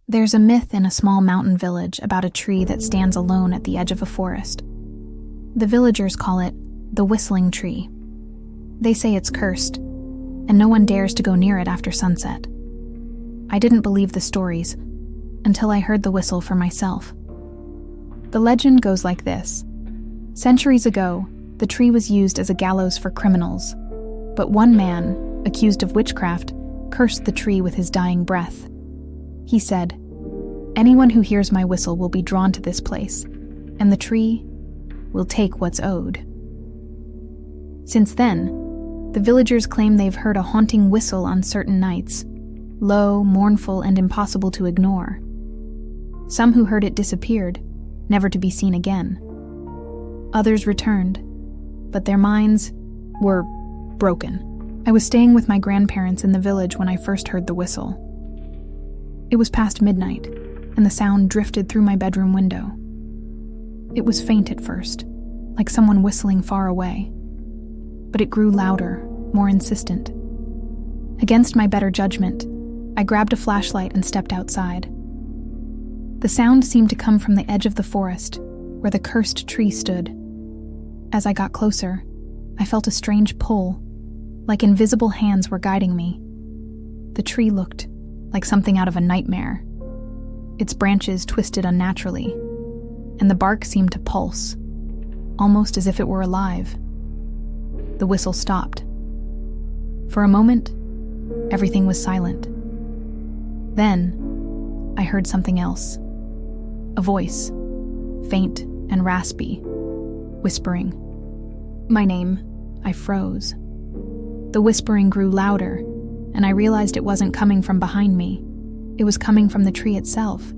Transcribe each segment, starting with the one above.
There's a myth in a small mountain village about a tree that stands alone at the edge of a forest. The villagers call it the whistling tree. They say it's cursed, and no one dares to go near it after sunset. I didn't believe the stories until I heard the whistle for myself. The legend goes like this. Centuries ago, the tree was used as a gallows for criminals, but one man, accused of witchcraft, cursed the tree with his dying breath. He said, "Anyone who hears my whistle will be drawn to this place, and the tree will take what's owed." Since then, the villagers claim they've heard a haunting whistle on certain nights, low, mournful, and impossible to ignore. Some who heard it disappeared, never to be seen again. Others returned, but their minds were broken. I was staying with my grandparents in the village when I first heard the whistle. It was past midnight, and the sound drifted through my bedroom window. It was faint at first, like someone whistling far away, but it grew louder, more insistent. Against my better judgment, I grabbed a flashlight and stepped outside. The sound seemed to come from the edge of the forest, where the cursed tree stood. As I got closer, I felt a strange pull, like invisible hands were guiding me. The tree looked like something out of a nightmare. Its branches twisted unnaturally, and the bark seemed to pulse, almost as if it were alive. The whistle stopped. For a moment, everything was silent. Then, I heard something else. A voice, faint and raspy, whispering. My name. I froze. The whispering grew louder, and I realized it wasn't coming from behind me. It was coming from the tree itself.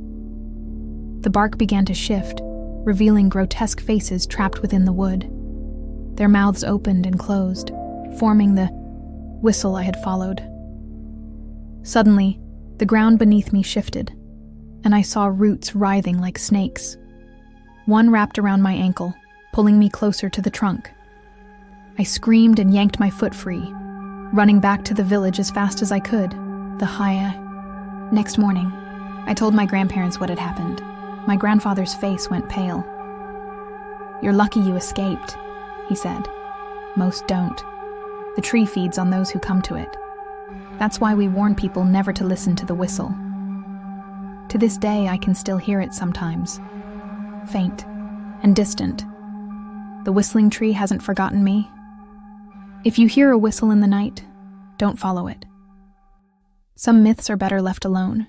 The bark began to shift, revealing grotesque faces trapped within the wood. Their mouths opened and closed, forming the whistle I had followed. Suddenly, the ground beneath me shifted, and I saw roots writhing like snakes. One wrapped around my ankle, pulling me closer to the trunk. I screamed and yanked my foot free, running back to the village as fast as I could. Next morning, I told my grandparents what had happened. My grandfather's face went pale. "You're lucky you escaped," he said. "Most don't. The tree feeds on those who come to it. That's why we warn people never to listen to the whistle." To this day, I can still hear it sometimes, faint and distant. The whistling tree hasn't forgotten me. If you hear a whistle in the night, don't follow it. Some myths are better left alone.